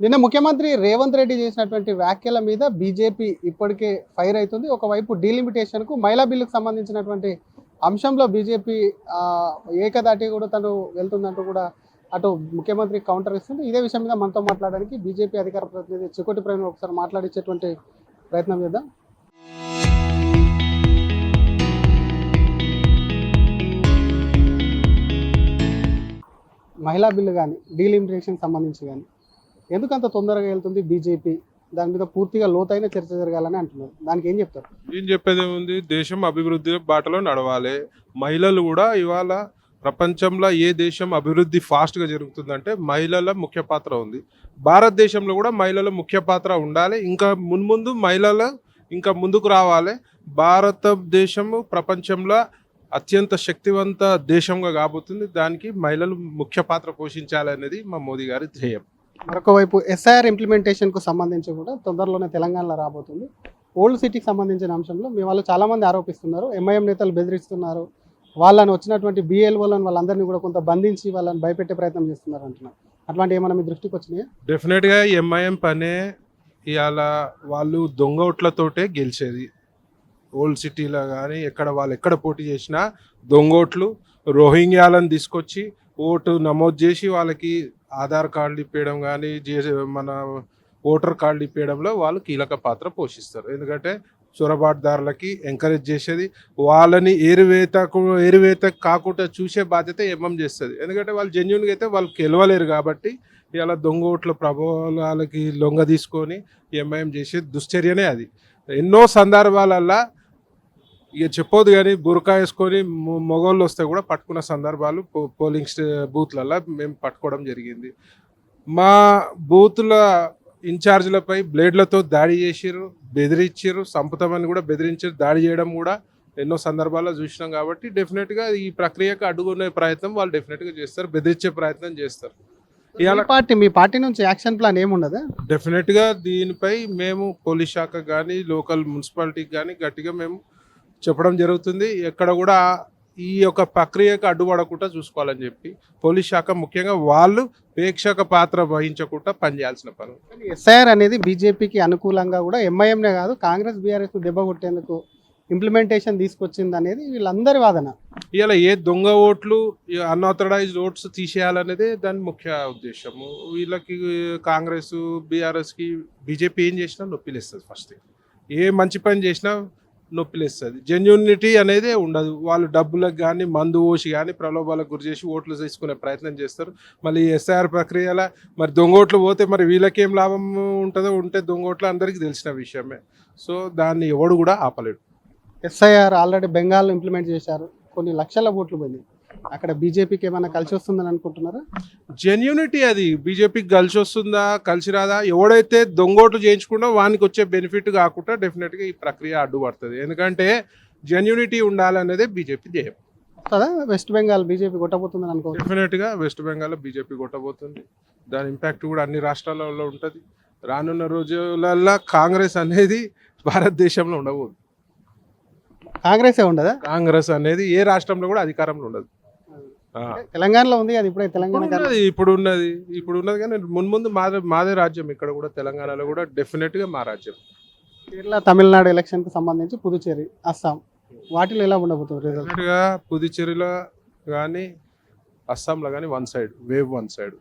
నిన్న ముఖ్యమంత్రి రేవంత్ రెడ్డి చేసినటువంటి వ్యాఖ్యల మీద బీజేపీ ఇప్పటికే ఫైర్ అవుతుంది. ఒకవైపు డీలిమిటేషన్కు మహిళా బిల్లుకు సంబంధించినటువంటి అంశంలో బీజేపీ ఏకదాటి కూడా తను వెళ్తుందంటూ కూడా అటు ముఖ్యమంత్రి కౌంటర్ ఇస్తుంది. ఇదే విషయం మీద మనతో మాట్లాడడానికి బీజేపీ అధికార ప్రతినిధి చికోటి ప్రవీణ్ ఒకసారి మాట్లాడించేటువంటి ప్రయత్నం చేద్దాం. మహిళా బిల్లు కానీ డీలిమిటేషన్ సంబంధించి కానీ ఎందుకంత తొందరగా వెళ్తుంది బీజేపీ? దాని మీద పూర్తిగా లోతైన చర్చ జరగాలని అంటున్నారు. దానికి ఏం చెప్తారు? ఏం చెప్పేది ఏముంది, దేశం అభివృద్ధి బాటలో నడవాలి. మహిళలు కూడా ఇవాళ ప్రపంచంలో ఏ దేశం అభివృద్ధి ఫాస్ట్గా జరుగుతుందంటే మహిళల ముఖ్య పాత్ర ఉంది. భారతదేశంలో కూడా మహిళల ముఖ్య పాత్ర ఉండాలి. ఇంకా మున్ముందు మహిళలు ఇంకా ముందుకు రావాలి. భారతదేశము ప్రపంచంలో అత్యంత శక్తివంత దేశంగా కాబోతుంది. దానికి మహిళలు ముఖ్య పాత్ర పోషించాలనేది మా మోదీ గారి ధ్యేయం. మరొక వైపు ఎస్ఐఆర్ ఇంప్లిమెంటేషన్కు సంబంధించి కూడా తొందరలోనే తెలంగాణలో రాబోతుంది. ఓల్డ్ సిటీకి సంబంధించిన అంశంలో మీ వాళ్ళు చాలామంది ఆరోపిస్తున్నారు, ఎంఐఎం నేతలు బెదిరిస్తున్నారు, వాళ్ళని వచ్చినటువంటి బిఎల్ఓలను వాళ్ళందరినీ కూడా కొంత బంధించి వాళ్ళని భయపెట్టే ప్రయత్నం చేస్తున్నారు అంటున్నారు. అట్లాంటి ఏమైనా మీ దృష్టికి వచ్చినాయా? డెఫినెట్గా ఎంఐఎం పనే ఇవాళ వాళ్ళు దొంగ ఓట్లతోటే గెలిచేది. ఓల్డ్ సిటీలో కానీ వాళ్ళు ఎక్కడ పోటీ చేసినా దొంగోట్లు, రోహింగ్యాలను తీసుకొచ్చి ఓటు నమోదు చేసి వాళ్ళకి ఆధార్ కార్డులు ఇప్పేయడం కానీ మన ఓటర్ కార్డులు ఇప్పేయడంలో వాళ్ళు కీలక పాత్ర పోషిస్తారు. ఎందుకంటే చొరబాటుదారులకి ఎంకరేజ్ చేసేది, వాళ్ళని ఏరువేత కాకుండా చూసే బాధ్యత ఎంఎం చేస్తుంది. ఎందుకంటే వాళ్ళు జెన్యున్గా అయితే వాళ్ళు గెలవలేరు కాబట్టి ఇలా దొంగ ఓట్ల ప్రభావాలకి లొంగ తీసుకొని ఎంఐఎం చేసే దుశ్చర్యనే అది. ఎన్నో సందర్భాలల్లో ఇక చెప్పొద్దు కానీ బురకా వేసుకొని మొగోళ్ళు వస్తే కూడా పట్టుకున్న సందర్భాలు పోలింగ్ బూత్లలో మేము పట్టుకోవడం జరిగింది. మా బూత్ల ఇన్ఛార్జీలపై బ్లేడ్లతో దాడి చేసిర్రు, బెదిరించారు, సంపుతామని కూడా బెదిరించారు. దాడి చేయడం కూడా ఎన్నో సందర్భాల్లో చూసినాం. కాబట్టి డెఫినెట్గా ఈ ప్రక్రియకు అడ్డుకునే ప్రయత్నం వాళ్ళు డెఫినెట్గా చేస్తారు, బెదిరించే ప్రయత్నం చేస్తారు. మీ పార్టీ నుంచి యాక్షన్ ప్లాన్ ఏముండదా? డెఫినెట్గా దీనిపై మేము పోలీస్ శాఖ కానీ లోకల్ మున్సిపాలిటీకి కానీ గట్టిగా మేము చెప్పడం జరుగుతుంది. ఎక్కడ కూడా ఈ యొక్క ప్రక్రియకు అడ్డుపడకుండా చూసుకోవాలని చెప్పి పోలీస్ శాఖ ముఖ్యంగా వాళ్ళు ప్రేక్షక పాత్ర వహించకుండా పనిచేయాల్సిన పని. ఎస్ఐఆర్ అనేది బీజేపీకి అనుకూలంగా కూడా ఎంఐఎంనే కాదు కాంగ్రెస్ బీఆర్ఎస్ దెబ్బ కొట్టేందుకు ఇంప్లిమెంటేషన్ తీసుకొచ్చింది అనేది వీళ్ళందరి వాదన. ఇలా ఏ దొంగ ఓట్లు, అన్ఆథరైజ్డ్ ఓట్స్ తీసేయాలనేదే దాని ముఖ్య ఉద్దేశము. వీళ్ళకి కాంగ్రెస్ బీఆర్ఎస్కి బీజేపీ ఏం చేసినా నొప్పిలేస్తుంది. ఫస్ట్ ఏ మంచి పని చేసినా నొప్పిలేస్తుంది. జెన్యూనిటీ అనేది ఉండదు. వాళ్ళు డబ్బులకు కానీ మందు ఓసి కానీ ప్రలోభాలకు గురి చేసి ఓట్లు తీసుకునే ప్రయత్నం చేస్తారు. మళ్ళీ ఎస్ఐఆర్ ప్రక్రియలో మరి దొంగ ఓట్లు పోతే మరి వీళ్ళకేం లాభం ఉంటుందో ఉంటే దొంగ ఓట్లు అందరికీ తెలిసిన విషయమే. సో దాన్ని ఎవడు కూడా ఆపలేడు. ఎస్ఐఆర్ ఆల్రెడీ బెంగాల్లో ఇంప్లిమెంట్ చేశారు, కొన్ని లక్షల ఓట్లు పోయింది. అక్కడ బీజేపీకి ఏమైనా కలిసి వస్తుందని అనుకుంటున్నారా? జెన్యూనిటీ అది బీజేపీకి కలిసి వస్తుందా కలిసి రాదా, ఎవడైతే దొంగోట్లు చేయించుకుంటో వానికి వచ్చే బెనిఫిట్ కాకుండా డెఫినెట్గా ఈ ప్రక్రియ అడ్డుపడుతుంది. ఎందుకంటే జెన్యూనిటీ ఉండాలనేదే బీజేపీ ధ్యేయం. కదా వెస్ట్ బెంగాల్ బీజేపీ కొట్టబోతుందని అనుకో. డెఫినెట్గా వెస్ట్ బెంగాల్లో బీజేపీ కొట్టబోతుంది. దాని ఇంపాక్ట్ కూడా అన్ని రాష్ట్రాలలో ఉంటుంది. రానున్న రోజులలో కాంగ్రెస్ అనేది భారతదేశంలో ఉండబోదు. కాంగ్రెసే ఉండదా? కాంగ్రెస్ అనేది ఏ రాష్ట్రంలో కూడా అధికారంలో ఉండదు. తెలంగాణలో ఉంది అది ఇప్పుడే తెలంగాణ ఇప్పుడు ఉన్నది కానీ మున్ముందు మాదే రాజ్యం. ఇక్కడ కూడా తెలంగాణలో కూడా డెఫినెట్గా మా రాజ్యం. కేరళ తమిళనాడు ఎలక్షన్కి సంబంధించి పుదుచ్చేరి, అస్సాం వాటిలో ఎలా ఉండబోతుంది రిజల్ట్? డెఫినెట్గా పుదుచ్చేరిలో కానీ అస్సాంలో కానీ వన్ సైడ్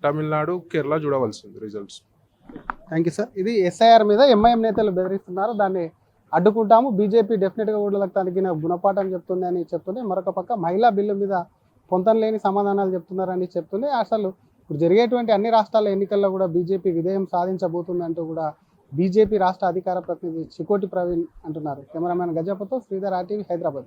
తమిళనాడు కేరళ చూడవలసింది రిజల్ట్స్. Thank you sir. ఇది ఎస్ఐఆర్ మీద ఎంఐఎం నేతలు బెదిరిస్తున్నారు, దాన్ని అడ్డుకుంటాము, బీజేపీ డెఫినెట్గా ఓట్లకు తగిన గుణపాఠం చెప్తుంది అని చెప్తుంది. మరొక పక్క మహిళా బిల్లు మీద పొంతం లేని సమాధానాలు చెప్తున్నారని చెప్తుంది. అసలు ఇప్పుడు జరిగేటువంటి అన్ని రాష్ట్రాల ఎన్నికల్లో కూడా బీజేపీ విజయం సాధించబోతుంది అంటూ కూడా బీజేపీ రాష్ట్ర అధికార ప్రతినిధి చికోటి ప్రవీణ్ అంటున్నారు. కెమెరామెన్ గజపతో శ్రీధర్, RTV, హైదరాబాద్.